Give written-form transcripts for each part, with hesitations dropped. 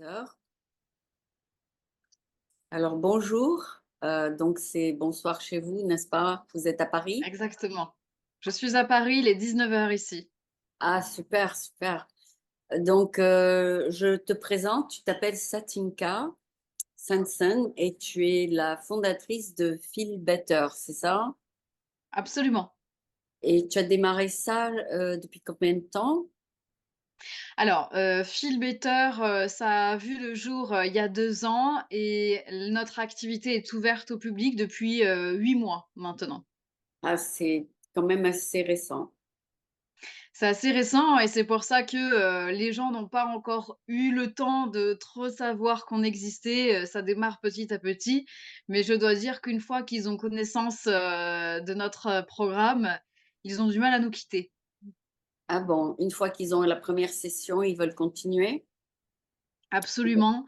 Better. Alors bonjour, donc c'est bonsoir chez vous, n'est-ce pas? Vous êtes à Paris? Exactement. Je suis à Paris, il est 19 heures ici. Ah super, super. Donc je te présente, tu t'appelles Satinka Sanson et tu es la fondatrice de Feel Better, c'est ça? Absolument. Et tu as démarré ça depuis combien de temps? Alors, Feel Better, ça a vu le jour, il y a 2 ans et notre activité est ouverte au public depuis, 8 mois maintenant. Ah, c'est quand même assez récent. C'est assez récent et c'est pour ça que, les gens n'ont pas encore eu le temps de trop savoir qu'on existait, ça démarre petit à petit. Mais je dois dire qu'une fois qu'ils ont connaissance, de notre, programme, ils ont du mal à nous quitter. Ah bon, une fois qu'ils ont la première session, ils veulent continuer? Absolument.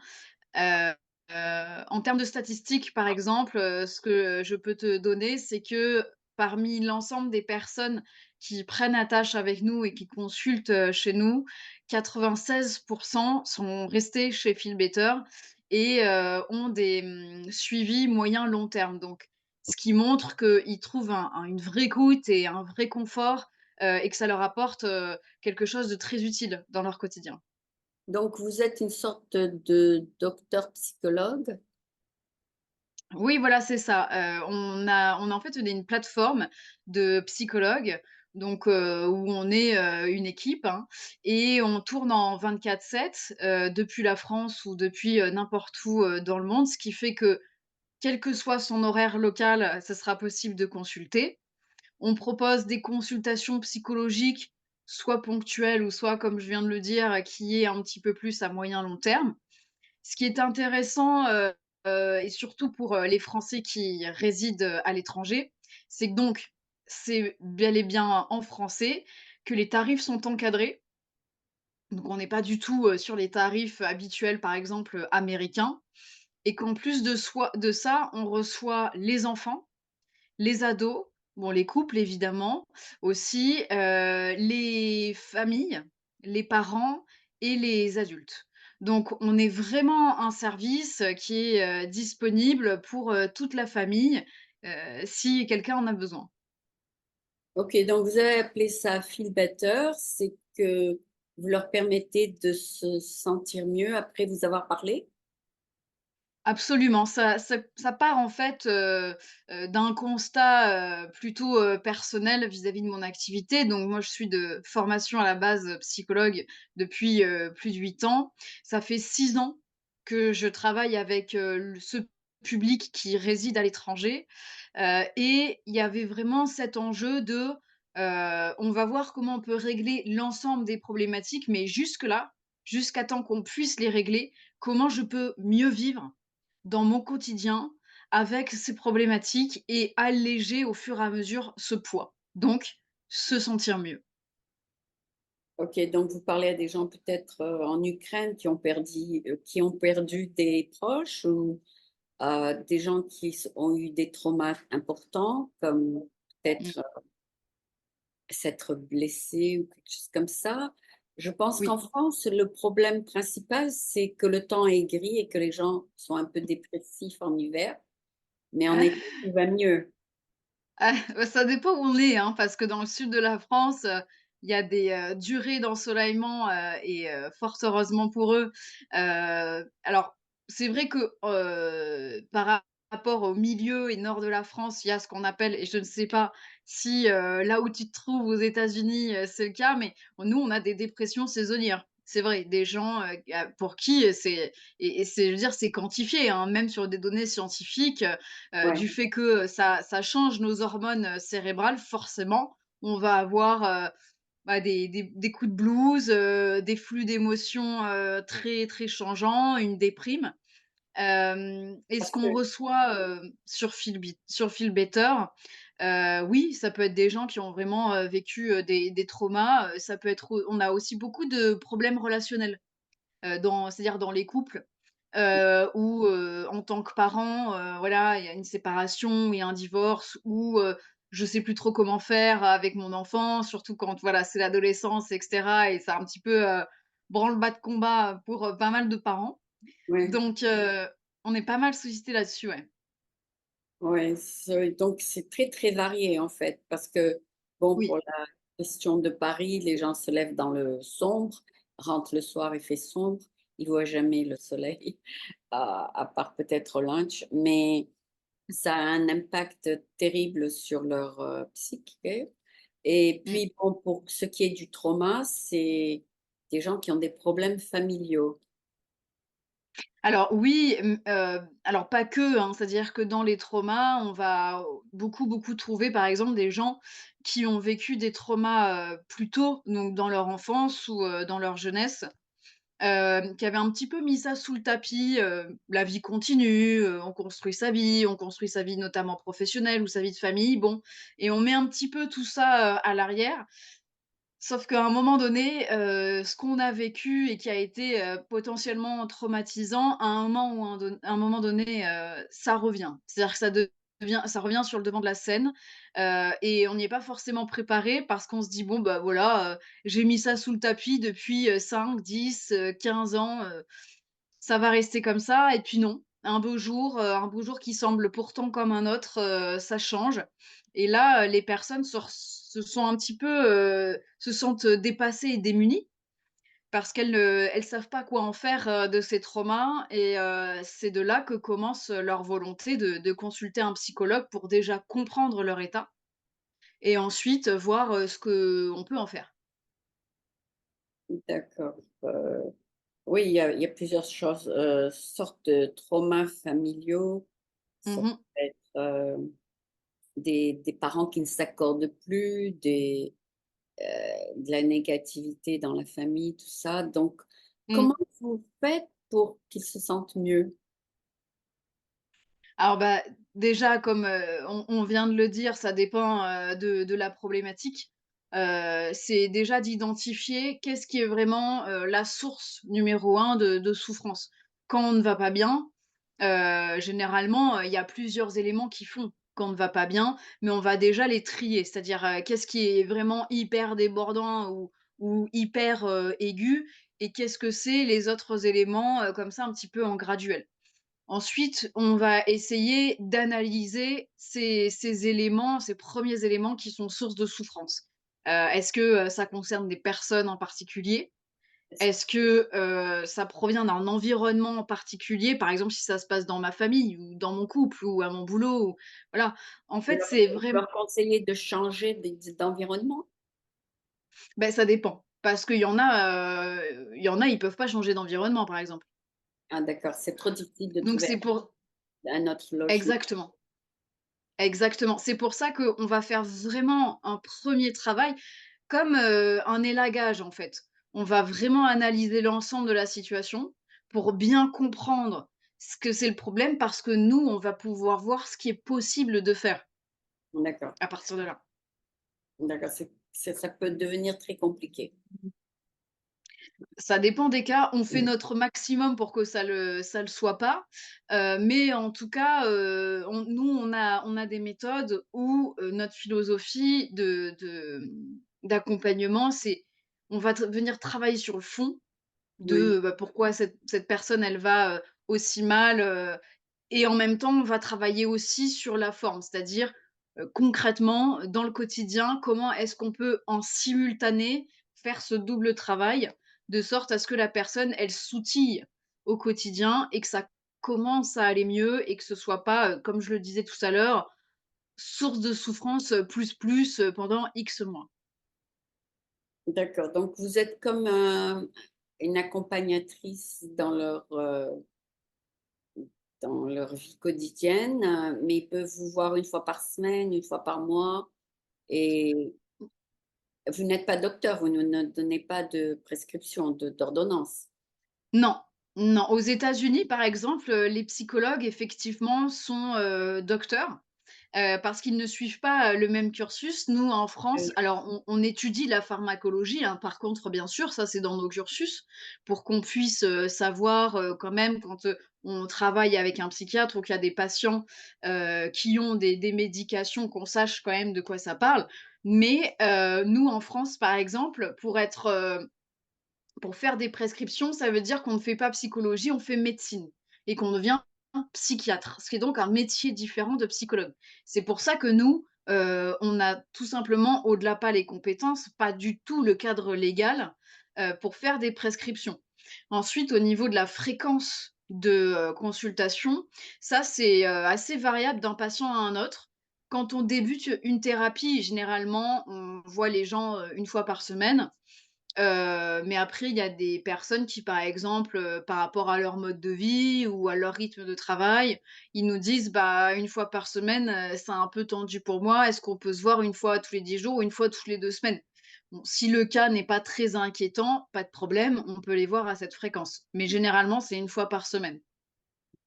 Heu En termes de statistiques, par exemple, ce que je peux te donner, c'est que parmi l'ensemble des personnes qui prennent attache avec nous et qui consultent, chez nous, 96 sont restés chez Feel Better et ont des, suivis moyen long terme. Donc ce qui montre qu'ils trouvent une vraie écoute et un vrai confort, et que ça leur apporte, quelque chose de très utile dans leur quotidien. Donc vous êtes une sorte de docteur psychologue? Oui, voilà, c'est ça. On a en fait, on est une plateforme de psychologues, donc où on est, une équipe, hein, et on tourne en 24/7, depuis la France ou depuis, n'importe où, dans le monde. Ce qui fait que, quel que soit son horaire local, ça sera possible de consulter. On propose des consultations psychologiques, soit ponctuelles ou soit, comme je viens de le dire, qui est un petit peu plus à moyen long terme. Ce qui est intéressant, et surtout pour, les Français qui résident, à l'étranger, c'est que donc c'est bel et bien en français, que les tarifs sont encadrés. Donc on n'est pas du tout, sur les tarifs habituels, par exemple, américains, et qu'en plus de ça, on reçoit les enfants, les ados, bon les couples évidemment aussi, les familles, les parents et les adultes. Donc on est vraiment un service, qui est, disponible pour, toute la famille, si quelqu'un en a besoin. OK, donc vous avez appelé ça Feel Better, c'est que vous leur permettez de se sentir mieux après vous avoir parlé? Absolument, ça part en fait, d'un constat, plutôt, personnel vis-à-vis de mon activité. Donc moi, je suis de formation à la base, psychologue depuis, plus de 8 ans. Ça fait 6 ans que je travaille avec, ce public qui réside à l'étranger, et il y avait vraiment cet enjeu de, on va voir comment on peut régler l'ensemble des problématiques, mais jusque-là, jusqu'à temps qu'on puisse les régler, comment je peux mieux vivre dans mon quotidien avec ces problématiques et alléger au fur et à mesure ce poids. Donc, se sentir mieux. OK, donc vous parlez à des gens peut-être, en Ukraine qui ont perdu des proches ou, des gens ont eu des traumas importants comme Mmh. peut-être, s'être blessés ou quelque chose comme ça. Je pense qu'en Oui. France, le problème principal, c'est que le temps est gris et que les gens sont un peu dépressifs en hiver, mais en été, tout va mieux. Bah, ça dépend où on est, hein, parce que dans le sud de la France, il y a des, durées d'ensoleillement, et fort heureusement pour eux. Alors, c'est vrai que, par rapport au milieu et nord de la France, il y a ce qu'on appelle, et je ne sais pas si, là où tu te trouves aux États-Unis, c'est le cas, mais nous, on a des dépressions saisonnières. C'est vrai, des gens, pour qui, c'est, et c'est, je veux dire, c'est quantifié, hein, même sur des données scientifiques, Ouais, du fait que ça change nos hormones, cérébrales, forcément, on va avoir, bah, des coups de blues, des flux d'émotions, très, très changeants, une déprime. Et ce parce qu'on que reçoit, sur Feel Better, oui, ça peut être des gens qui ont vraiment, vécu, des traumas, ça peut être on a aussi beaucoup de problèmes relationnels. C'est-à-dire dans les couples, où, en tant que parent, voilà, il y a une séparation, il y a un divorce ou, je sais plus trop comment faire avec mon enfant, surtout quand, voilà, c'est l'adolescence et cetera, et c'est un petit peu, branle-bas de combat pour, pas mal de parents. Ouais, Donc on est pas mal sollicité là-dessus, ouais. ouais, donc c'est très, très varié en fait parce que, bon, pour Oui. la question de Paris, les gens se lèvent dans le sombre, rentrent le soir, il fait sombre, ils voient jamais le soleil, à part peut-être au lunch, mais ça a un impact terrible sur leur, psyché et Mmh. puis bon, pour ce qui est du trauma, c'est des gens qui ont des problèmes familiaux. Alors oui, alors pas que, hein, c'est-à-dire que dans les traumas, on va beaucoup, beaucoup trouver, par exemple, des gens qui ont vécu des traumas, plus tôt, donc dans leur enfance ou dans leur jeunesse, qui avaient un petit peu mis ça sous le tapis, la vie continue, on construit sa vie notamment professionnelle ou sa vie de famille, bon et on met un petit peu tout ça, à l'arrière. Sauf qu'à un moment donné, ce qu'on a vécu et qui a été, potentiellement traumatisant, à un moment donné, ça revient. C'est-à-dire que ça revient sur le devant de la scène, et on n'y est pas forcément préparé parce qu'on se dit: «Bon, bah, voilà, j'ai mis ça sous le tapis depuis, 5-10, 15 ans, ça va rester comme ça» et puis non. Un beau jour qui semble pourtant comme un autre, ça change et là, les personnes se sont un petit peu, se sentent, dépassées et démunies parce elles savent pas quoi en faire, de ces traumas et c'est de là que commence, leur volonté de consulter un psychologue pour déjà comprendre leur état et ensuite, voir, ce qu'on peut en faire. D'accord, oui, il y a plusieurs choses, sortes de traumas familiaux. Ça Mmh. peut être, des parents qui ne s'accordent plus, de la négativité dans la famille, tout ça. Donc, Mmh. comment vous faites pour qu'ils se sentent mieux? Alors, bah, déjà comme, on vient de le dire, ça dépend, de la problématique. C'est déjà d'identifier qu'est-ce qui est vraiment, la source numéro un de souffrance. Quand on ne va pas bien, généralement, il y a plusieurs éléments qui font qu'on ne va pas bien, mais on va déjà les trier. C'est-à-dire, qu'est-ce qui est vraiment hyper débordant ou hyper, aigu et qu'est-ce que c'est les autres éléments, comme ça un petit peu en graduel. Ensuite, on va essayer d'analyser ces éléments, ces premiers éléments qui sont source de souffrance. Est-ce que, ça concerne des personnes en particulier? Est-ce Est-ce que, ça provient d'un environnement en particulier? Par exemple, si ça se passe dans ma famille ou dans mon couple ou à mon boulot ou voilà. En Vous fait, leur c'est vous vraiment, leur conseillez de changer d'environnement? ben ça dépend. Parce qu'il y en a, ils peuvent pas changer d'environnement, par exemple. Ah d'accord, c'est trop difficile de Donc trouver c'est pour un autre logement. exactement. Exactement. C'est pour ça qu'on va faire vraiment un premier travail comme, un élagage, en fait. On va vraiment analyser l'ensemble de la situation pour bien comprendre ce que c'est le problème parce que nous, on va pouvoir voir ce qui est possible de faire D'accord, à partir de là. d'accord, ça peut devenir très compliqué. Ça dépend des cas, on fait notre maximum pour que ça le soit pas, mais en tout cas, on a des méthodes où, notre philosophie d'accompagnement, c'est on va venir travailler sur le fond Oui, de, bah, pourquoi cette personne, elle va, aussi mal, et en même temps, on va travailler aussi sur la forme. C'est-à-dire, concrètement, dans le quotidien, comment est-ce qu'on peut, en simultané, faire ce double travail? De sorte à ce que la personne, elle s'outille au quotidien et que ça commence à aller mieux et que ce soit pas, comme je le disais tout à l'heure, source de souffrance, plus, pendant X mois. d'accord, donc vous êtes comme une accompagnatrice dans leur vie quotidienne, mais ils peuvent vous voir une fois par semaine, une fois par mois et vous n'êtes pas docteur, vous ne donnez pas de prescription, d'ordonnance? Non, non. Aux États-Unis, par exemple, les psychologues, effectivement, sont, docteurs, parce qu'ils ne suivent pas, le même cursus. Nous, en France, alors on étudie la pharmacologie, hein, par contre, bien sûr, ça, c'est dans nos cursus pour qu'on puisse, savoir, quand même quand, on travaille avec un psychiatre ou qu'il y a des patients, qui ont des médications, qu'on sache quand même de quoi ça parle. Mais, nous, en France, par exemple, pour être, Pour faire des prescriptions, ça veut dire qu'on ne fait pas psychologie, on fait médecine et qu'on devient psychiatre, ce qui est donc un métier différent de psychologue. C'est pour ça que nous, on a tout simplement, au-delà pas les compétences, pas du tout le cadre légal, pour faire des prescriptions. Ensuite, au niveau de la fréquence de, consultation, ça c'est, assez variable d'un patient à un autre. Quand on débute une thérapie, généralement, on voit les gens, 1 fois par semaine. Mais après, il y a des personnes qui, par exemple, par rapport à leur mode de vie ou à leur rythme de travail, ils nous disent: «Bah, 1 fois par semaine, c'est un peu tendu pour moi. Est-ce qu'on peut se voir 1 fois tous les 10 jours ou 1 fois toutes les 2 semaines?» Bon, si le cas n'est pas très inquiétant, pas de problème, on peut les voir à cette fréquence. Mais généralement, c'est 1 fois par semaine.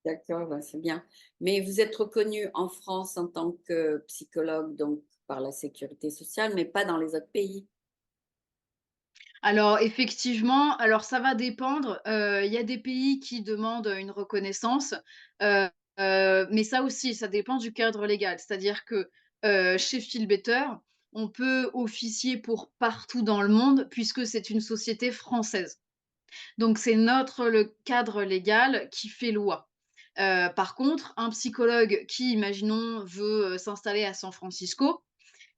D'accord, bah, c'est bien. Mais vous êtes reconnu en France en tant que psychologue, donc par la sécurité sociale, mais pas dans les autres pays? Alors effectivement, alors ça va dépendre, il y a des pays qui demandent, une reconnaissance, heu mais ça aussi, ça dépend du cadre légal. C'est-à-dire que, chez Feel Better, on peut officier pour partout dans le monde puisque c'est une société française. Donc c'est notre le cadre légal qui fait loi. Par contre, un psychologue qui, imaginons, veut, s'installer à San Francisco,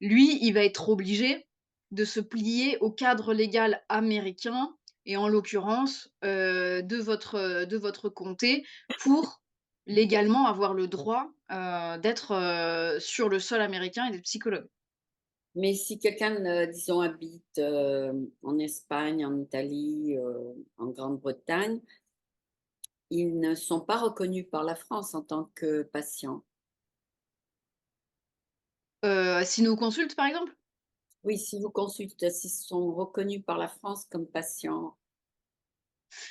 lui, il va être obligé de se plier au cadre légal américain et en l'occurrence, de votre comté pour légalement avoir le droit, d'être, sur le sol américain et d'être psychologue. Mais si quelqu'un, disons, habite, en Espagne, en Italie, en Grande-Bretagne, ils ne sont pas reconnus par la France en tant que patients. S'ils nous consultent, par exemple? Oui, si vous consultez, s'ils sont reconnus par la France comme patients.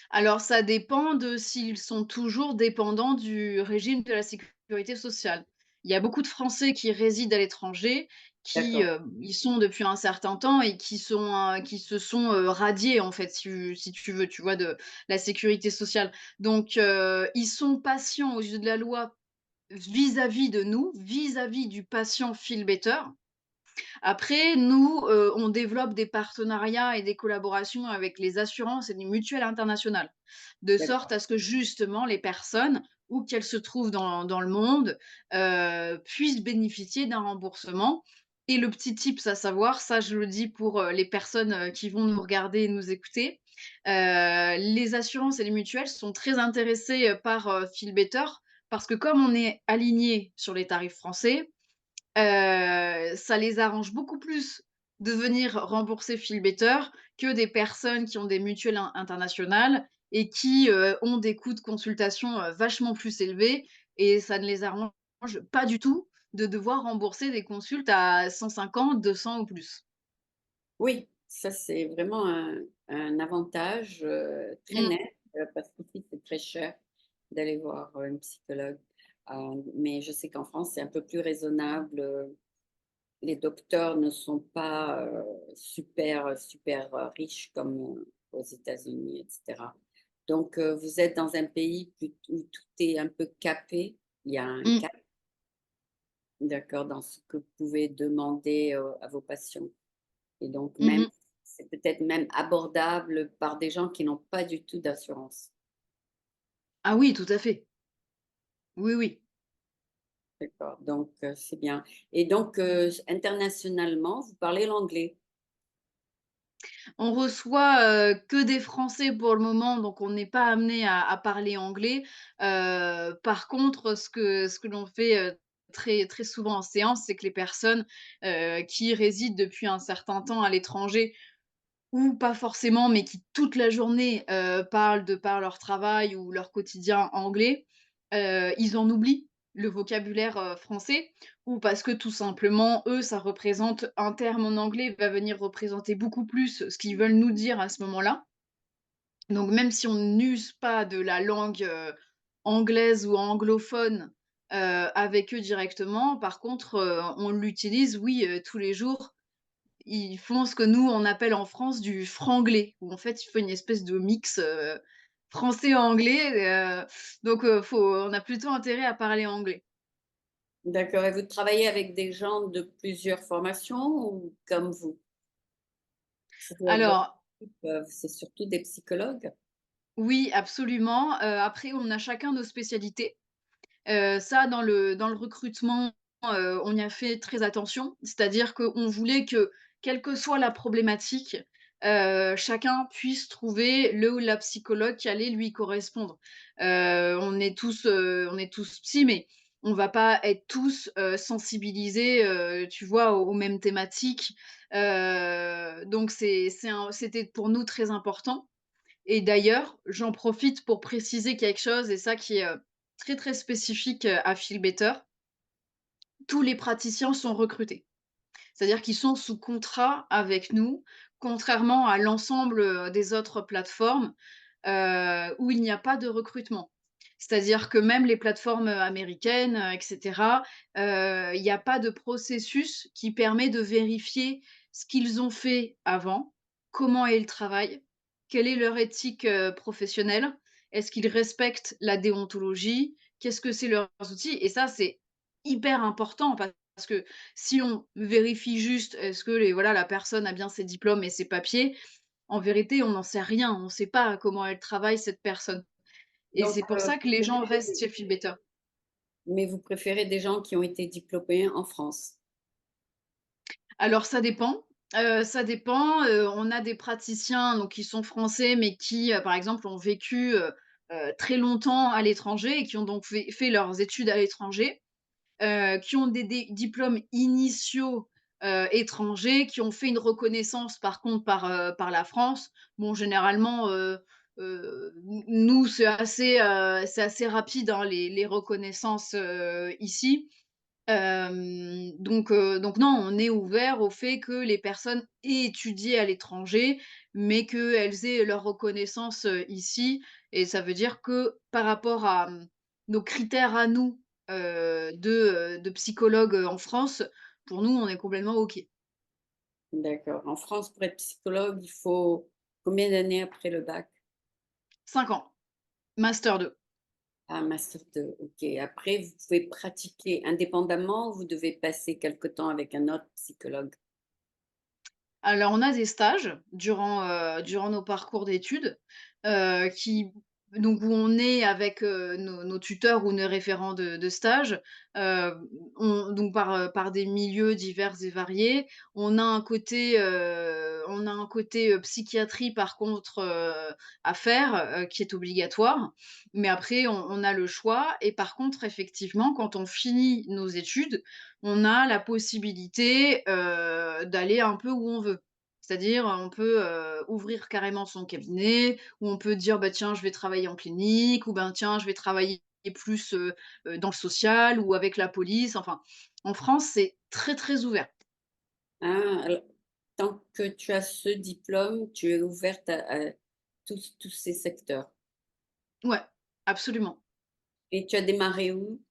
Alors ça dépend de s'ils sont toujours dépendants du régime de la sécurité sociale. Il y a beaucoup de Français qui résident à l'étranger, qui, D'accord. y sont depuis un certain temps et qui se sont, radiés en fait, si tu veux, tu vois, de la sécurité sociale. Donc, ils sont patients aux yeux de la loi vis-à-vis de nous, vis-à-vis du patient feel better. Après, nous, on développe des partenariats et des collaborations avec les assurances et les mutuelles internationales, de sorte D'accord. à ce que justement les personnes, où qu'elles se trouvent dans le monde, puissent bénéficier d'un remboursement. Et le petit tips à savoir, ça je le dis pour, les personnes, qui vont nous regarder et nous écouter, les assurances et les mutuelles sont très intéressées, par, Feel Better parce que comme on est aligné sur les tarifs français, ça les arrange beaucoup plus de venir rembourser Feel Better que des personnes qui ont des mutuelles internationales et qui, ont des coûts de consultation, vachement plus élevés et ça ne les arrange pas du tout de devoir rembourser des consultes à 150, 200 ou plus. Oui, ça c'est vraiment un avantage, très Mmh. net, parce qu'ici c'est très cher d'aller voir, une psychologue. Mais je sais qu'en France, c'est un peu plus raisonnable, les docteurs ne sont pas, super, riches comme, aux États-Unis et cetera. Donc, vous êtes dans un pays où tout est un peu capé, il y a un Mmh. cap, d'accord, dans ce que vous pouvez demander, à vos patients. Et donc Mmh même mh. c'est peut-être même abordable par des gens qui n'ont pas du tout d'assurance. Ah oui, tout à fait. Oui, oui. D'accord, donc c'est bien. Et donc internationalement, vous parlez l'anglais? On reçoit, que des Français pour le moment, donc on n'est pas amené à parler anglais. Par contre, ce que l'on fait, très très souvent en séance, c'est que les personnes, qui résident depuis un certain temps à l'étranger ou pas forcément, mais qui toute la journée, parlent de par leur travail ou leur quotidien anglais, ils en oublient le vocabulaire, français ou parce que tout simplement, eux, ça représente un terme en anglais va venir représenter beaucoup plus ce qu'ils veulent nous dire à ce moment-là. Donc même si on n'use pas de la langue, anglaise ou anglophone, avec eux directement, par contre, on l'utilise, oui, tous les jours. Ils font ce que nous, on appelle en France du franglais, où en fait, ils font une espèce de mix, français-anglais, donc on a plutôt intérêt à parler anglais. D'accord, et vous travaillez avec des gens de plusieurs formations ou comme vous? C'est-à-dire Alors, bon. C'est surtout des psychologues? Oui, absolument, après on a chacun nos spécialités. Ça dans le recrutement, on y a fait très attention. C'est-à-dire qu'on voulait que, quelle que soit la problématique, chacun puisse trouver le ou la psychologue qui allait lui correspondre. On est tous psy, mais on va pas être tous, sensibilisés, tu vois, aux mêmes thématiques. Donc c'était pour nous très important. Et d'ailleurs, j'en profite pour préciser quelque chose et ça qui est, très, très spécifique, à Feel Better. Tous les praticiens sont recrutés. C'est-à-dire qu'ils sont sous contrat avec nous, contrairement à l'ensemble, des autres plateformes, où il n'y a pas de recrutement. C'est-à-dire que même les plateformes, américaines, et cetera, il y a pas de processus qui permet de vérifier ce qu'ils ont fait avant, comment est le travail, quelle est leur éthique, professionnelle, est-ce qu'ils respectent la déontologie, qu'est-ce que c'est leurs outils et ça, c'est hyper important parce que si on vérifie juste, est-ce que la personne a bien ses diplômes et ses papiers, en vérité, on n'en sait rien. On ne sait pas comment elle travaille cette personne et Donc, c'est pour ça que les gens restent chez Feel Better. mais vous préférez des gens qui ont été diplômés en France? Alors ça dépend, on a des praticiens donc qui sont français mais qui, par exemple ont vécu, très longtemps à l'étranger et qui ont donc fait leurs études à l'étranger. Qui ont des diplômes initiaux, étrangers, qui ont fait une reconnaissance par contre par la France. Bon généralement, nous c'est assez rapide, hein, les reconnaissances, ici. Donc non, on est ouvert au fait que les personnes aient étudié à l'étranger, mais qu'elles aient leur reconnaissance, ici et ça veut dire que par rapport à, nos critères à nous, de psychologues, en France, pour nous, on est complètement OK. D'accord. En France, pour être psychologue, il faut combien d'années après le bac? 5 ans, master 2. Ah, master 2, OK. Après, vous pouvez pratiquer indépendamment ou vous devez passer quelque temps avec un autre psychologue? Alors, on a des stages durant nos parcours d'études, qui donc où on est avec, nos tuteurs ou nos référents de stage, heu, on donc par des milieux divers et variés. On a un côté psychiatrie par contre, à faire, qui est obligatoire. Mais après on a le choix et par contre effectivement quand on finit nos études, on a la possibilité, d'aller un peu où on veut. C'est-à-dire, on peut, ouvrir carrément son cabinet, ou on peut dire: «Bah, tiens, je vais travailler en clinique» ou ben, «Tiens, je vais travailler plus, dans le social ou avec la police». Enfin, en France, c'est très, très ouvert. Ah, alors, tant que tu as ce diplôme, tu es ouverte à tous ces secteurs Ouais, absolument. et tu as démarré où?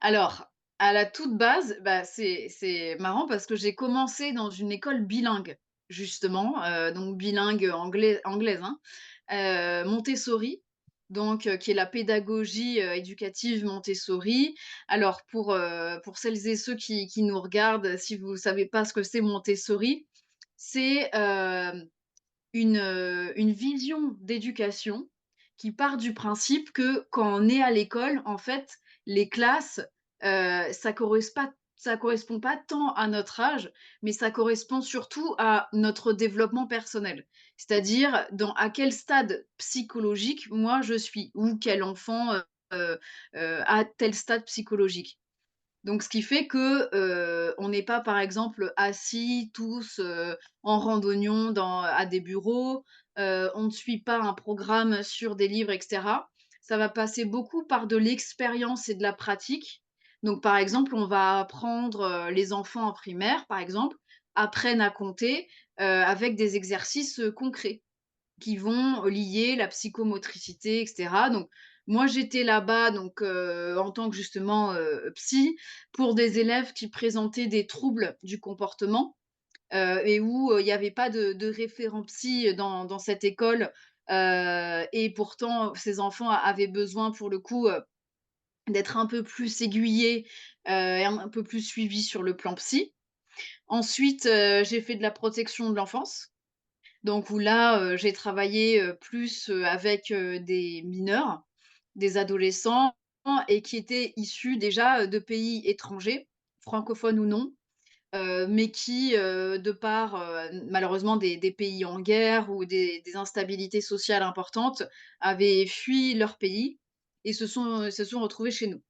Alors, à la toute base, bah, c'est marrant parce que j'ai commencé dans une école bilingue, justement, donc bilingue anglaise, hein, Montessori, donc qui est la pédagogie, éducative Montessori. Alors pour celles et ceux qui nous regardent, si vous savez pas ce que c'est Montessori, c'est, une vision d'éducation qui part du principe que quand on est à l'école, en fait, les classes, ça correspond pas tant à notre âge, mais ça correspond surtout à notre développement personnel. C'est-à-dire à quel stade psychologique moi je suis ou quel enfant, a tel stade psychologique. Donc ce qui fait que, on n'est pas, par exemple, assis tous, en randonnion à des bureaux, on ne suit pas un programme sur des livres et cetera. Ça va passer beaucoup par de l'expérience et de la pratique. Donc par exemple, on va apprendre, les enfants en primaire, par exemple, apprennent à compter, avec des exercices, concrets qui vont lier la psychomotricité et cetera. Donc moi, j'étais là-bas donc en tant que justement, psy pour des élèves qui présentaient des troubles du comportement, et où, il y avait pas de référent psy dans cette école, et pourtant ces enfants avaient besoin pour le coup, d'être un peu plus aiguillés, et un peu plus suivis sur le plan psy. Ensuite, j'ai fait de la protection de l'enfance. Donc où là, j'ai travaillé, plus, avec, des mineurs, des adolescents et qui étaient issus déjà, de pays étrangers, francophones ou non, mais qui, de par, malheureusement des pays en guerre ou des instabilités sociales importantes, avaient fui leur pays et se sont retrouvés chez nous.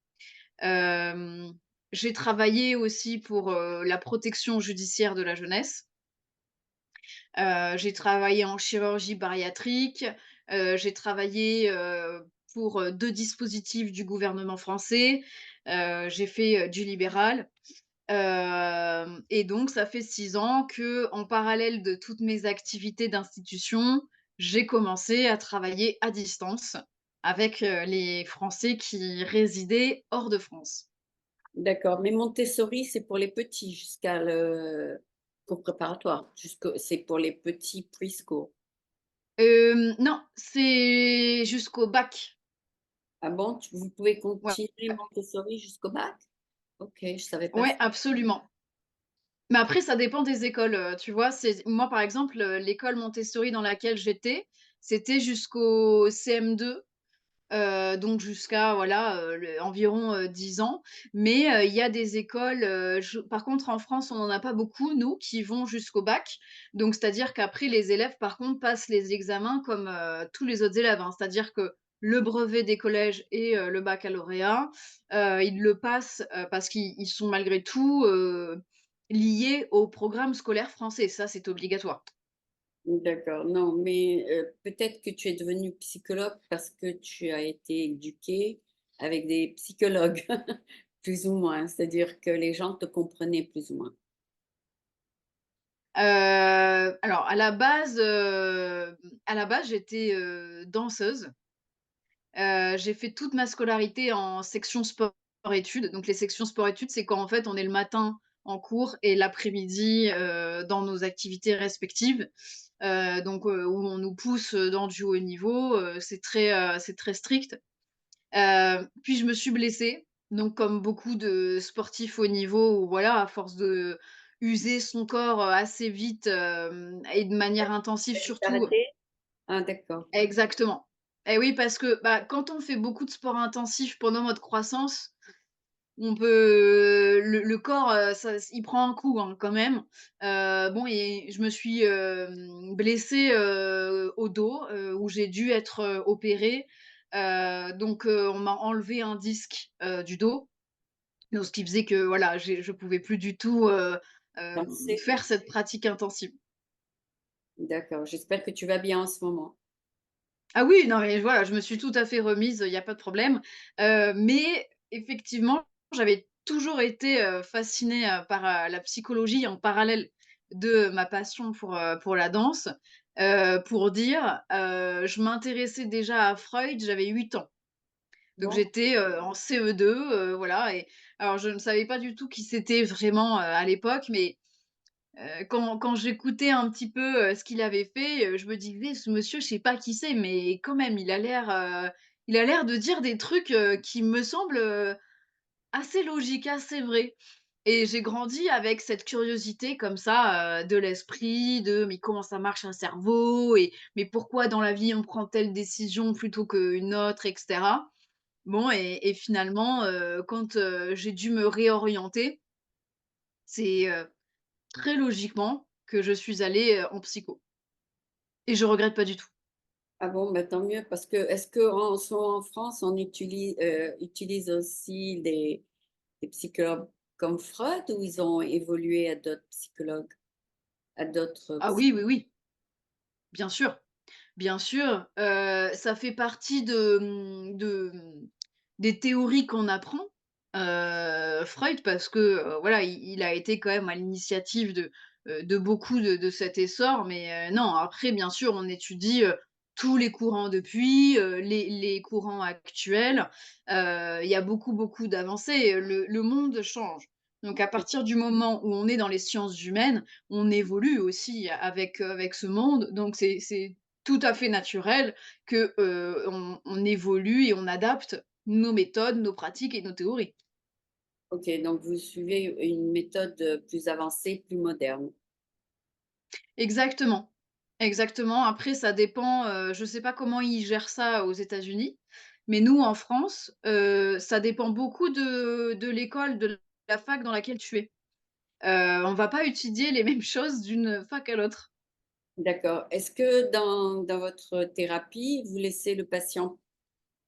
Hem, j'ai travaillé aussi pour, la protection judiciaire de la jeunesse. J'ai travaillé en chirurgie bariatrique, j'ai travaillé, pour, 2 dispositifs du gouvernement français, j'ai fait, du libéral. Et donc ça fait 6 ans que, en parallèle de toutes mes activités d'institution, j'ai commencé à travailler à distance avec, les Français qui résidaient hors de France. D'accord, mais Montessori, c'est pour les petits jusqu'à le cours préparatoire, jusqu'au c'est pour les petits preschool. Non, c'est jusqu'au bac. Ah bon? Vous pouvez Ouais, continuer Montessori jusqu'au bac? OK, je savais pas ouais, ça. absolument. Mais après ça dépend des écoles, tu vois? C'est moi par exemple, l'école Montessori dans laquelle j'étais, c'était jusqu'au CM2. Donc jusqu'à voilà, environ, 10 ans. Mais, il y a des écoles, je par contre en France, on n'en a pas beaucoup, nous, qui vont jusqu'au bac. Donc c'est-à-dire qu'après les élèves, par contre, passent les examens comme, tous les autres élèves, hein. C'est-à-dire que le brevet des collèges et le baccalauréat, ils le passent, parce qu'ils sont malgré tout, liés au programme scolaire français. Ça, c'est obligatoire. D'accord, non, mais peut-être que tu es devenue psychologue parce que tu as été éduquée avec des psychologues, plus ou moins, c'est-à-dire que les gens te comprenaient plus ou moins. Alors à la base, j'étais, danseuse. J'ai fait toute ma scolarité en section sport-études. Donc les sections sport-études, c'est quand en fait on est le matin en cours et l'après-midi, dans nos activités respectives. Donc où on nous pousse, dans du haut niveau, c'est très strict. Puis je me suis blessée, donc comme beaucoup de sportifs haut niveau où voilà, à force de user son corps, assez vite, et de manière intensive Tu surtout. arrêté? Ah d'accord, Exactement. Et oui, parce que, bah, quand on fait beaucoup de sport intensif pendant notre croissance, on peut le corps, ça il prend un coup, hein, quand même. Bon et je me suis, blessée, au dos, où j'ai dû être, opérée. Donc on m'a enlevé un disque, du dos. Donc ce qui faisait que voilà, je pouvais plus du tout, danser, faire cette pratique intensive. d'accord. J'espère que tu vas bien en ce moment. Ah oui, non, mais voilà, je me suis tout à fait remise, il y a pas de problème. Mais effectivement, j'avais toujours été, fascinée, par, la psychologie en parallèle de ma passion pour la danse. Pour dire, je m'intéressais déjà à Freud, j'avais 8 ans. Donc Bon, j'étais, en CE2, voilà et alors je ne savais pas du tout qui c'était vraiment, à l'époque, mais quand j'écoutais un petit peu, ce qu'il avait fait, je me disais: «Ce monsieur, je sais pas qui c'est, mais quand même, il a l'air de dire des trucs, qui me semblent, assez logiques, assez vrais» et j'ai grandi avec cette curiosité comme ça, de l'esprit, de: «Mais comment ça marche un cerveau et mais pourquoi dans la vie on prend telle décision plutôt qu'une autre?» et cetera. Bon et finalement, quand, j'ai dû me réorienter, c'est, très logiquement que je suis allée, en psycho et je regrette pas du tout. ah bon, bah, tant mieux parce que est-ce qu'en soit en France, on utilise aussi des psychologues comme Freud ou ils ont évolué à d'autres psychologues, à d'autres Ah oui, oui, oui, bien sûr, bien sûr, ça fait partie des théories qu'on apprend, Freud parce que, voilà, il a été quand même à l'initiative de beaucoup de cet essor mais, non, après bien sûr on étudie, tous les courants depuis, les courants actuels, il y a beaucoup, beaucoup d'avancées, le monde change. Donc à partir du moment où on est dans les sciences humaines, on évolue aussi avec ce monde, donc c'est tout à fait naturel que, on évolue et on adapte nos méthodes, nos pratiques et nos théories. OK, donc vous suivez une méthode, plus avancée, plus moderne. Exactement. Exactement. Après, ça dépend, je sais pas comment ils gèrent ça aux États-Unis, mais nous, en France, ça dépend beaucoup de l'école, de la fac dans laquelle tu es. On va pas étudier les mêmes choses d'une fac à l'autre. D'accord. Est-ce que dans votre thérapie, vous laissez le patient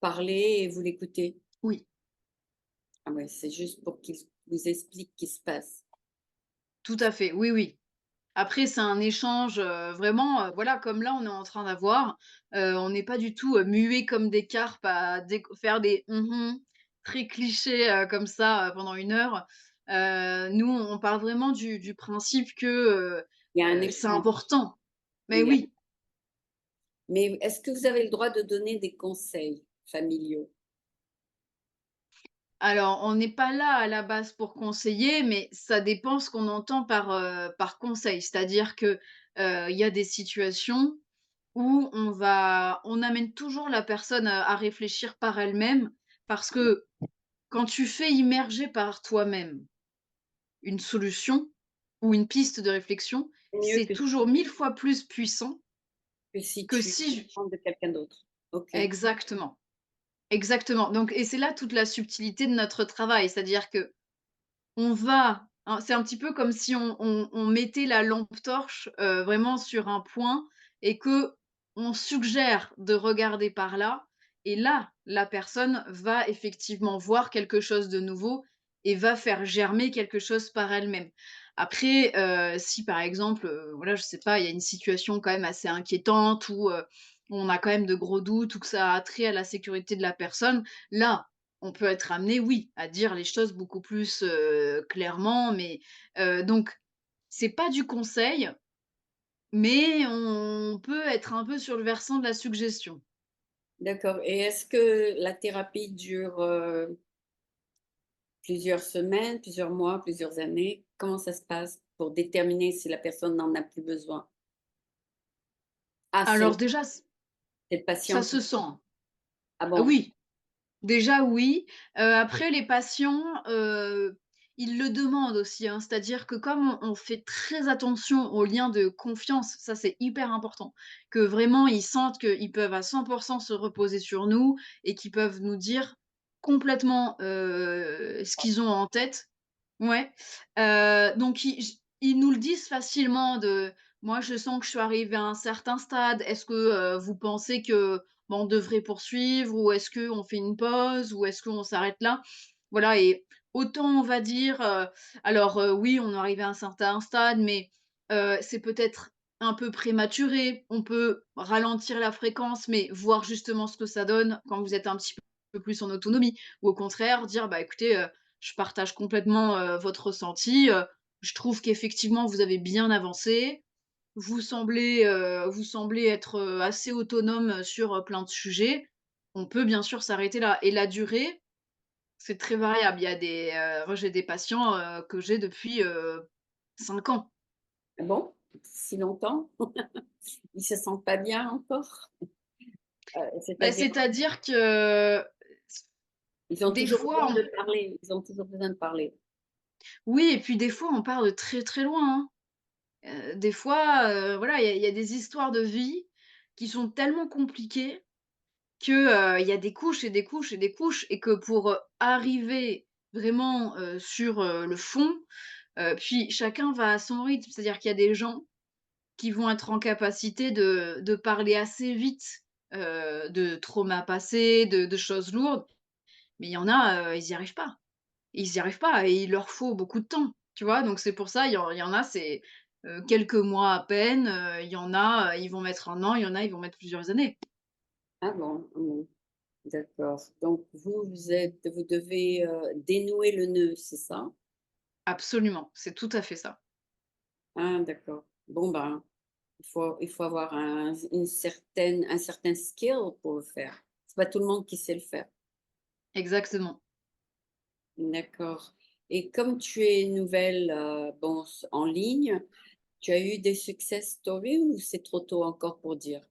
parler et vous l'écoutez? Oui, Ah ouais, c'est juste pour qu'il vous explique ce qui se passe. tout à fait, oui, oui. Après, c'est un échange, vraiment, voilà, comme là, on est en train d'avoir. On n'est pas du tout, muets comme des carpes à faire des «Mmh très clichés, comme ça, pendant 1 heure. Nous, on parle vraiment du principe que, Il y a un c'est échange. important. Mais Il y a oui. mais est-ce que vous avez le droit de donner des conseils familiaux? Alors, on n'est pas là à la base pour conseiller, mais ça dépend ce qu'on entend par conseil. C'est-à-dire que, il y a des situations où on amène toujours la personne à réfléchir par elle-même, parce que quand tu fais immerger par toi-même une solution ou une piste de réflexion, C'est mieux c'est toujours 1000 fois plus puissant que si que tu si j apprends de quelqu'un d'autre. OK. exactement, exactement. Donc et c'est là toute la subtilité de notre travail, c'est-à-dire que on va hein, c'est un petit peu comme si on mettait la lampe torche, vraiment sur un point et que on suggère de regarder par là et là, la personne va effectivement voir quelque chose de nouveau et va faire germer quelque chose par elle-même. Après, si par exemple, voilà, je sais pas, il y a une situation quand même assez inquiétante ou, on a quand même de gros doutes ou que ça a trait à la sécurité de la personne, là, on peut être amené, oui, à dire les choses beaucoup plus, clairement, mais donc c'est pas du conseil, mais on peut être un peu sur le versant de la suggestion. D'accord et est-ce que la thérapie dure, plusieurs semaines, plusieurs mois, plusieurs années? Comment ça se passe pour déterminer si la personne n'en a plus besoin? Ah, Alors déjà, c'est le patient ça qui se sent. ah bon? Oui. Déjà oui, après les patients, ils le demandent aussi, hein. C'est-à-dire que comme on fait très attention aux liens de confiance, ça c'est hyper important, que vraiment ils sentent qu'ils peuvent à 100 se reposer sur nous et qu'ils peuvent nous dire complètement, ce qu'ils ont en tête. Ouais, donc ils nous le disent facilement de: «Moi je sens que je suis arrivée à un certain stade, est-ce que, vous pensez que bah, on devrait poursuivre ou est-ce qu'on fait une pause ou est-ce qu'on s'arrête là?» Voilà et autant on va dire, alors, oui, on est arrivé à un certain stade, mais, c'est peut-être un peu prématuré. On peut ralentir la fréquence, mais voir justement ce que ça donne quand vous êtes un petit peu plus en autonomie ou au contraire dire: «Bah, écoutez, je partage complètement, votre ressenti, je trouve qu'effectivement vous avez bien avancé. Vous semblez être, assez autonome, sur, plein de sujets. On peut bien sûr s'arrêter là et la durée, c'est très variable. Il y a des, moi j'ai des patients, que j'ai depuis, 5 ans. Ah bon? Si longtemps? Ils se sentent pas bien encore? Bah, C'est-à-dire c'est-à-dire que ils ont des toujours fois besoin on de parler, ils ont toujours besoin de parler. oui et puis des fois on part de très, très loin, hein. Des fois, voilà, il y a des histoires de vie qui sont tellement compliquées que, il y a des couches et des couches et des couches et que pour, arriver vraiment, sur, le fond, puis chacun va à son rythme. C'est-à-dire qu'il y a des gens qui vont être en capacité de parler assez vite, de traumas passés, de choses lourdes, mais il y en a, ils y arrivent pas. Ils y arrivent pas et il leur faut beaucoup de temps, tu vois? Donc c'est pour ça, il y en a, c'est, quelques mois à peine, il y en a, ils vont mettre 1 an, il y en a, ils vont mettre plusieurs années. Ah bon? Mmh. D'accord. Donc vous devez, dénouer le nœud, c'est ça? Absolument, c'est tout à fait ça. Ah d'accord. Bon ben, il faut avoir un certain skill pour le faire. C'est pas tout le monde qui sait le faire. Exactement. D'accord et comme tu es nouvelle, bon en ligne, tu as eu des success stories ou c'est trop tôt encore pour dire?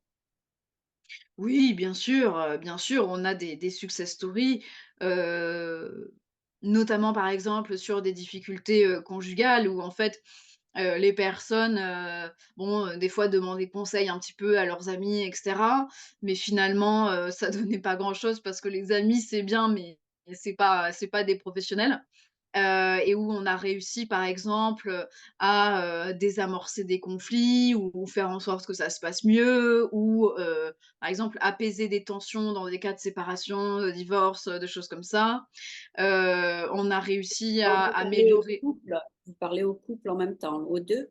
Oui, bien sûr, on a des success stories, heu, notamment, par exemple, sur des difficultés, conjugales où en fait, Les personnes, bon, des fois demandaient conseil un petit peu à leurs amis et cetera, mais finalement, ça donnait pas grand-chose parce que les amis, c'est bien, mais c'est pas des professionnels. Et où on a réussi, par exemple, à, désamorcer des conflits ou faire en sorte que ça se passe mieux ou, par exemple, apaiser des tensions dans des cas de séparation, de divorce, de choses comme ça. On a réussi Donc à améliorer. vous parlez au couple en même temps, aux 2?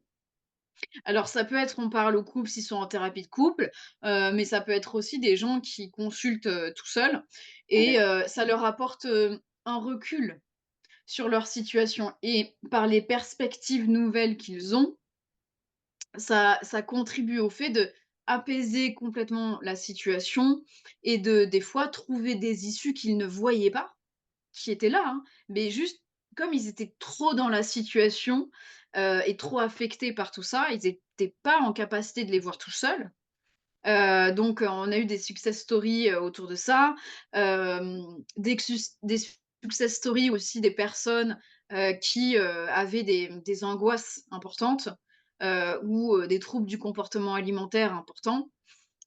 Alors ça peut être on parle au couple s'ils sont en thérapie de couple, mais ça peut être aussi des gens qui consultent, tout seuls Ah et d'accord. ça leur apporte, un recul sur leur situation et par les perspectives nouvelles qu'ils ont, ça contribue au fait d'apaiser complètement la situation et de des fois trouver des issues qu'ils ne voyaient pas, qui étaient là, hein, mais juste comme ils étaient trop dans la situation, et trop affectés par tout ça, ils étaient pas en capacité de les voir tout seuls. Donc on a eu des success stories, autour de ça, des success stories aussi des personnes, qui, avaient des angoisses importantes, ou, des troubles du comportement alimentaire importants,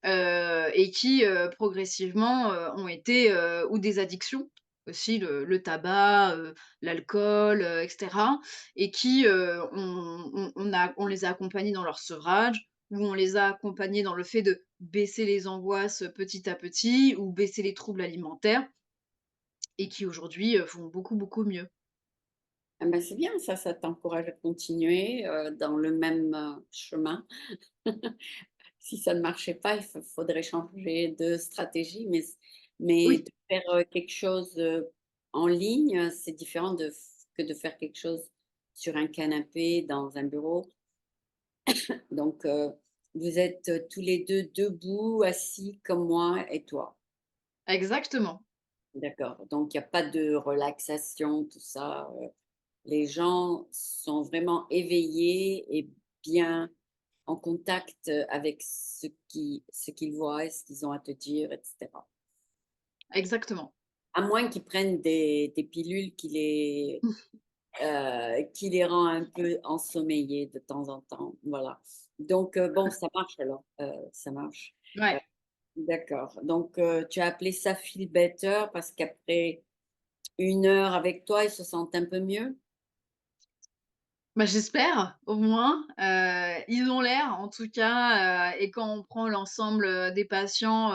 et qui, progressivement, ont été, ou des addictions aussi, le tabac, l'alcool, et cetera et qui, on les a accompagnés dans leur sevrage ou on les a accompagnés dans le fait de baisser les angoisses, petit à petit ou baisser les troubles alimentaires et qui aujourd'hui, vont beaucoup, beaucoup mieux. Ah bah, c'est bien ça, ça t'encourage à continuer, dans le même, chemin. Si ça ne marchait pas, faudrait changer de stratégie, mais Oui, de faire, quelque chose, en ligne, c'est différent que de faire quelque chose sur un canapé dans un bureau. Donc, vous êtes, tous les 2 debout, assis comme moi et toi. exactement, D'accord, donc il y a pas de relaxation, tout ça, les gens sont vraiment éveillés et bien en contact, avec ce qu'ils voient et ce qu'ils ont à te dire et cetera. exactement. À moins qu'ils prennent des pilules qui les rend un peu ensommeillés de temps en temps, voilà. Donc bon, ça marche alors, ça marche. Heu, Ouais. d'accord, donc tu as appelé ça Feel Better parce qu'après 1 heure avec toi, ils se sentent un peu mieux? Bah, j'espère, au moins, ils ont l'air en tout cas, et quand on prend l'ensemble, des patients,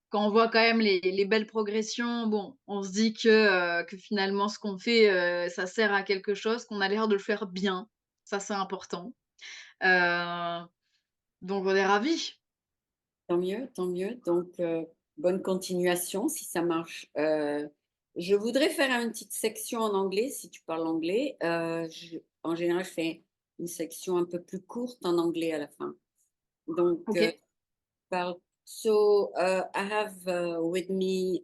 quand on voit quand même les belles progressions, bon, on se dit que finalement ce qu'on fait, ça sert à quelque chose, qu'on a l'air de le faire bien. Ça, c'est important. Heu, donc on est ravis. Tant mieux, tant mieux. Donc, bonne continuation si ça marche. Je voudrais faire une petite section en anglais si tu parles anglais. En général, je fais une section un peu plus courte en anglais à la fin. Donc, OK. parle. So, I have with me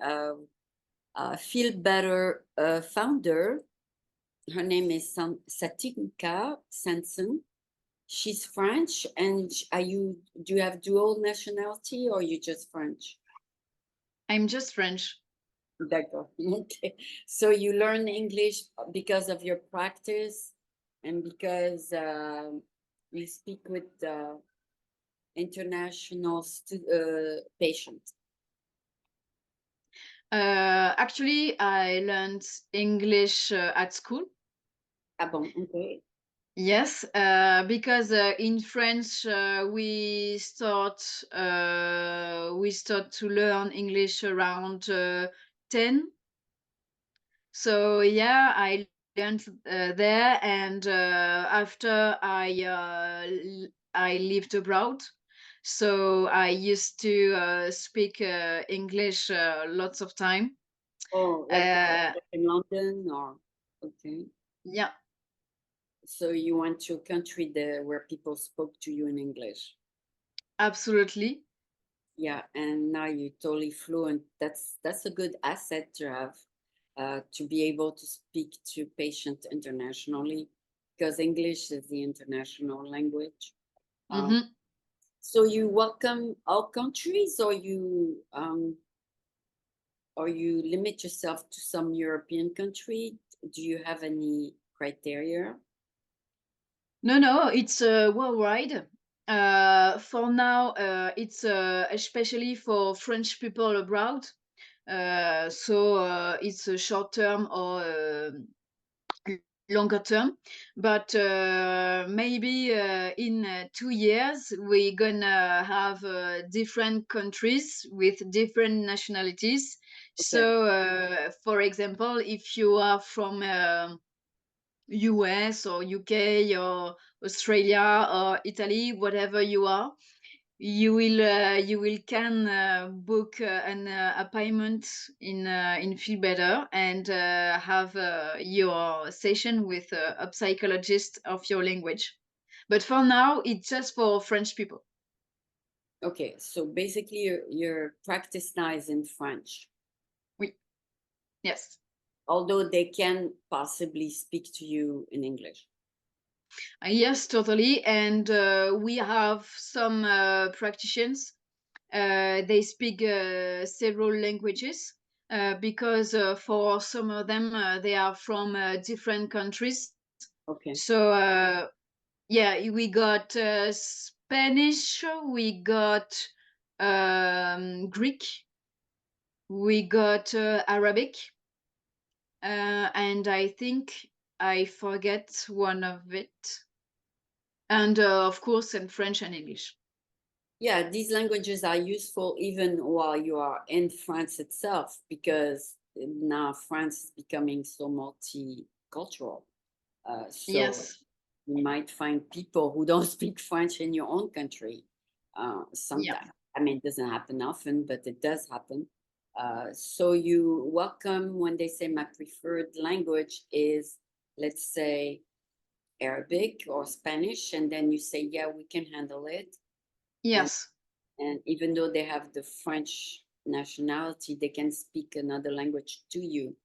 Feel Better founder. Her name is Satinka Sanson. She's French, and do you have dual nationality or you just French? I'm just French. D'accord. Okay. So you learn English because of your practice and because you speak with international patients. Actually, I learned English, at school. Ah bon, okay. Yes, because in French we start to learn English around 10. So yeah, I learned there, and after I lived abroad, so I used to speak English lots of time. Oh, Uh, like in London or okay. yeah, So you went to a country there where people spoke to you in English. absolutely. Yeah, and now you're totally fluent. That's a good asset to have, to be able to speak to patients internationally, because English is the international language. Um, Hmm. so you welcome all countries, or you limit yourself to some European country? Do you have any criteria? No, no, it's worldwide. For now, it's especially for French people abroad. So it's a short term or longer term. But maybe in 2 years, we're gonna have different countries with different nationalities. Okay, So, for example, if you are from US or UK or Australia or Italy, whatever you are, you will can book an appointment in Feel Better and have your session with a psychologist of your language. But for now, it's just for French people. okay. So basically, your practice now is in French, Oui. Yes. although they can possibly speak to you in English. Yes, totally. And we have some practitioners. They speak several languages because for some of them they are from different countries. Okay. So yeah, we got Spanish, we got Greek, we got Arabic, and I think I forget one of it, and of course, in French and English. Yeah, these languages are useful even while you are in France itself, because now France is becoming so multicultural. So Yes. you might find people who don't speak French in your own country. Yeah. Sometimes, I mean, it doesn't happen often, but it does happen. So you welcome when they say my preferred language is, let's say, Arabic or Spanish, and then you say, yeah, we can handle it. And Yes. and even though they have the French nationality, they can speak another language to you.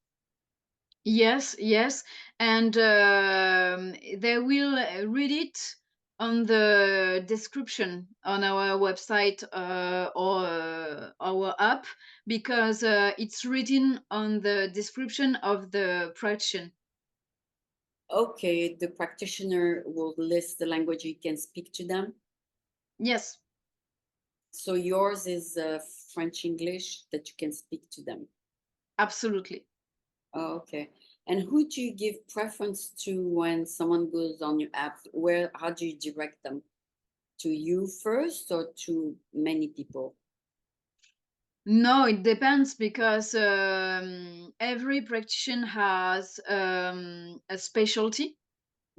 Yes, yes, and they will read it on the description on our website or our app because it's written on the description of the practitioner. Okay, the practitioner will list the language you can speak to them. Yes, So yours is French English that you can speak to them. absolutely. Oh, okay. And who do you give preference to when someone goes on your app? Where, how do you direct them? To you first or to many people? No, it depends because every practitioner has a specialty.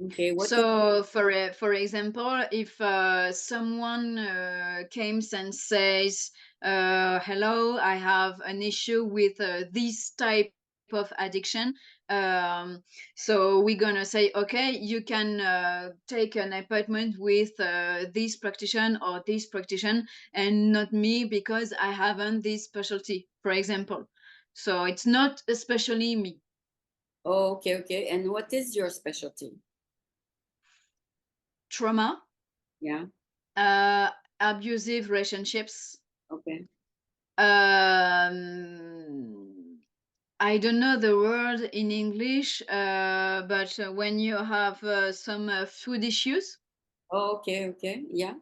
Okay, what is, So, for example, if someone comes and says, "Hello, I have an issue with this type of addiction," um, so we're gonna say, "Okay, you can take an appointment with this practitioner or this practitioner, and not me because I haven't this specialty." For example, so it's not especially me. oh, okay, okay. And what is your specialty? Trauma, Yeah, uh, abusive relationships. okay. I don't know the word in English, but when you have some food issues Oh, okay, okay. Yeah.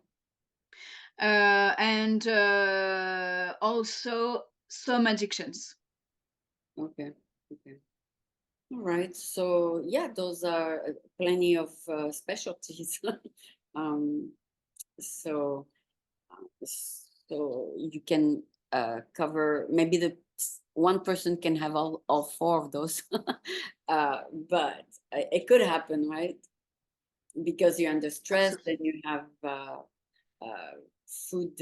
and also some addictions. Okay. Okay. All right. So yeah, those are plenty of specialties. um, so so you can cover, maybe the one person can have all four of those. But it could happen, right? Because you're under stress, then Absolutely. you have uh, food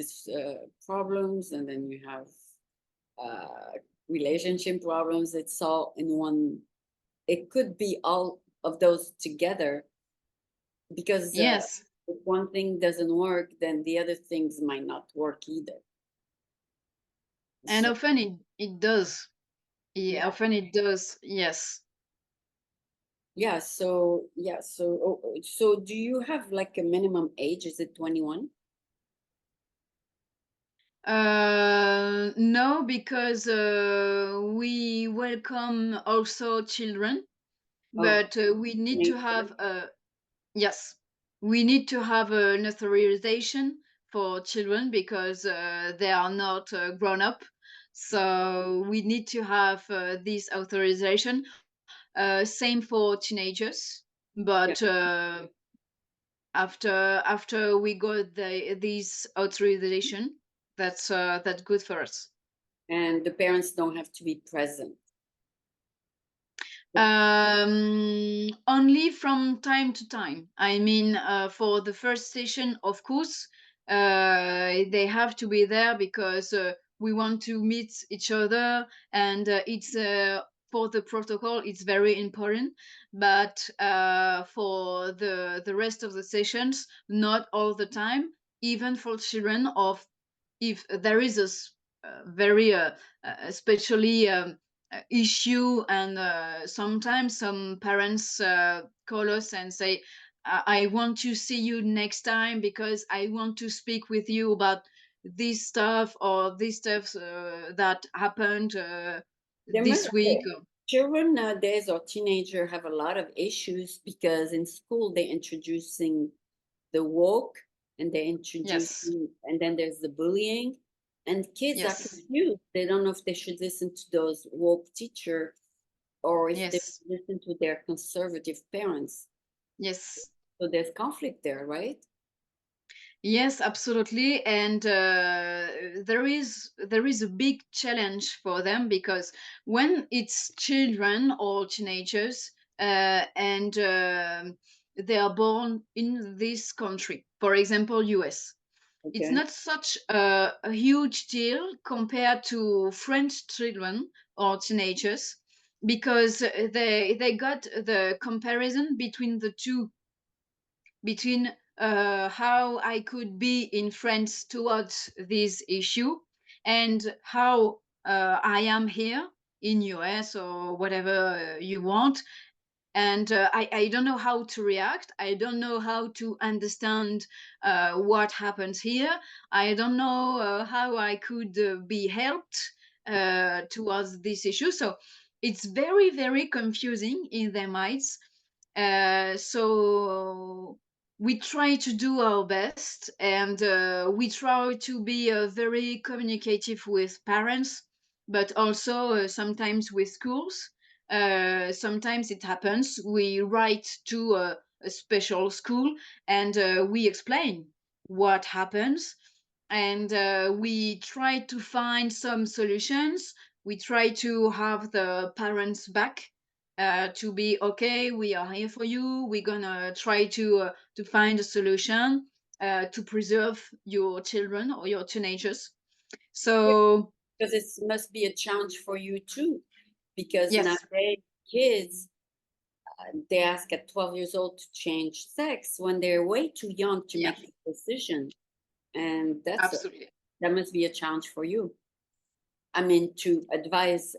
problems, and then you have relationship problems. It's all in one. It could be all of those together, because Yes, if one thing doesn't work, then the other things might not work either. and So often it does. Yeah, yeah, often it does. Yes. yeah. So yeah. So so do you have like a minimum age? Is it 21? No, because we welcome also children, Oh, but we need to teenagers. have a yes. we need to have an authorization for children because they are not grown up. So we need to have this authorization. Same for teenagers, Yeah. but after we got this authorization, that's good for us. And the parents don't have to be present. Only from time to time. I mean, for the first session, of course, they have to be there because we want to meet each other, and it's for the protocol. It's very important. But for the rest of the sessions, not all the time. Even for children, of if there is very especially issue, and sometimes some parents call us and say, I want to see you next time because I want to speak with you about this stuff or this stuff that happened There must this week. Children nowadays or teenager have a lot of issues because in school they're introducing the woke and they're Yes, introducing and then there's the bullying and kids are yes, confused. They don't know if they should listen to those woke teacher or if they yes, should listen to their conservative parents. yes. So there's conflict there, right? Yes, absolutely. And there is a big challenge for them because when it's children or teenagers and they are born in this country, for example, US, it's Okay. not such a huge deal compared to French children or teenagers because they got the comparison between the two, between how I could be in France towards this issue and how I am here in US or whatever you want. And I don't know how to react. I don't know how to understand what happens here. I don't know how I could be helped towards this issue. So it's very, very confusing in their minds. So we try to do our best, and we try to be very communicative with parents, but also sometimes with schools. Sometimes it happens we write to a special school, and we explain what happens, and we try to find some solutions. We try to have the parents back, to be okay, we are here for you, we're gonna try to find a solution to preserve your children or your teenagers. Yeah, So because it must be a challenge for you too. Because yes, nowadays kids they ask at 12 years old to change sex when they're way too young to yeah, make the decision. And absolutely, that must be a challenge for you. I mean, to advise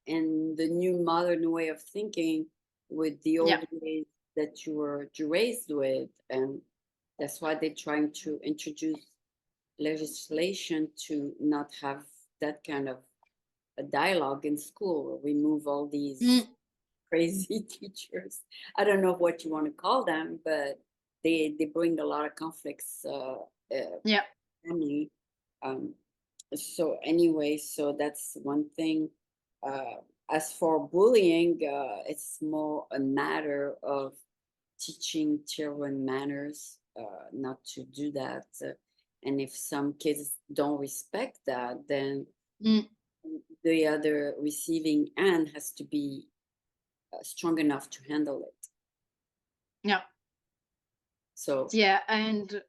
in the new modern way of thinking with the yeah. old ways that you were raised with. And that's why they're trying to introduce legislation to not have that kind of a dialogue in school, remove all these Mm, crazy teachers. I don't know what you want to call them, but they bring a lot of conflicts yeah. family. Um, so anyway, so that's one thing. Uh, as for bullying, it's more a matter of teaching children manners, not to do that. And if some kids don't respect that, then Mm. the other receiving end has to be strong enough to handle it. Yeah, So yeah, and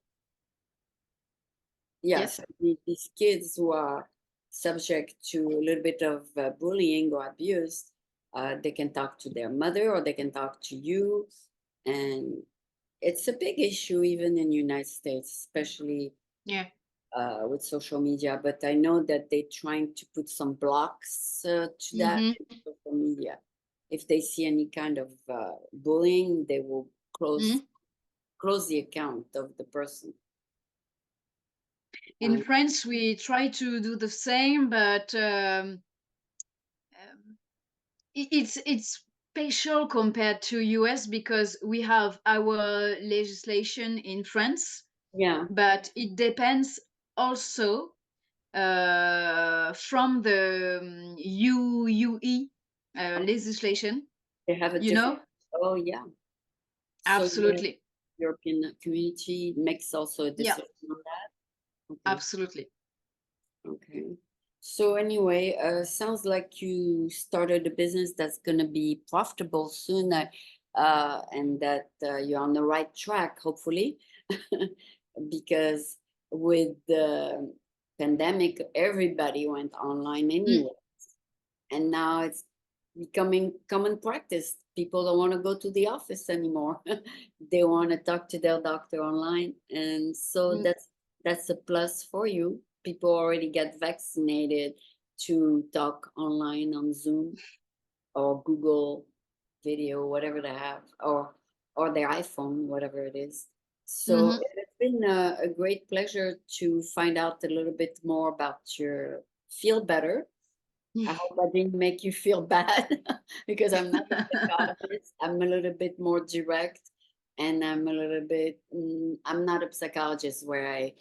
yes, yes, these kids who are subject to a little bit of bullying or abuse, they can talk to their mother or they can talk to you, and it's a big issue even in the United States, especially yeah, with social media. But I know that they're trying to put some blocks to that hmm, in social media. If they see any kind of bullying, they will close hmm. close the account of the person. In Um, France, we try to do the same, but um, it's special compared to US because we have our legislation in France, Yeah, but it depends also from the UUE legislation, they have a you different. know? Oh, yeah. So your Absolutely. European community makes also a Yeah, decision on that. Okay. absolutely. Okay. So anyway, sounds like you started a business that's gonna be profitable soon, and that you're on the right track, hopefully, because with the pandemic, everybody went online Mm, anyway, and now it's becoming common practice. People don't want to go to the office anymore. They want to talk to their doctor online, and so mm, that's a plus for you. People already get vaccinated to talk online on Zoom or Google Video, whatever they have, or their iPhone, whatever it is. So mhm. it's been a great pleasure to find out a little bit more about your feel better. I hope I didn't make you feel bad because I'm not a psychologist. I'm a little bit more direct, and I'm not a psychologist where I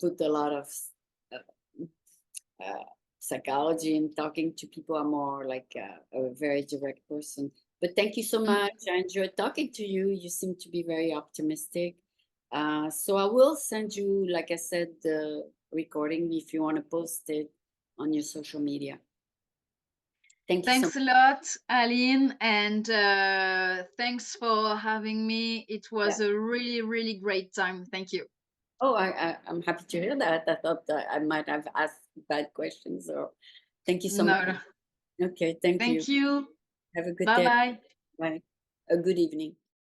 put a lot of uh, uh, psychology and talking to people. I'm more like a very direct person. But thank you so Mm. much. I enjoyed talking to you. You seem to be very optimistic. So I will send you, like I said, the recording if you want to post it on your social media. Thank you so much. Thanks a lot, Aline, and thanks for having me. It Yeah. was a really, really great time. Thank you. Oh, I'm happy to hear that. I thought that I might have asked bad questions. Or thank you so No, much. no. Okay, thank you. Thank you. Have a good Bye day. bye. Bye. A good evening.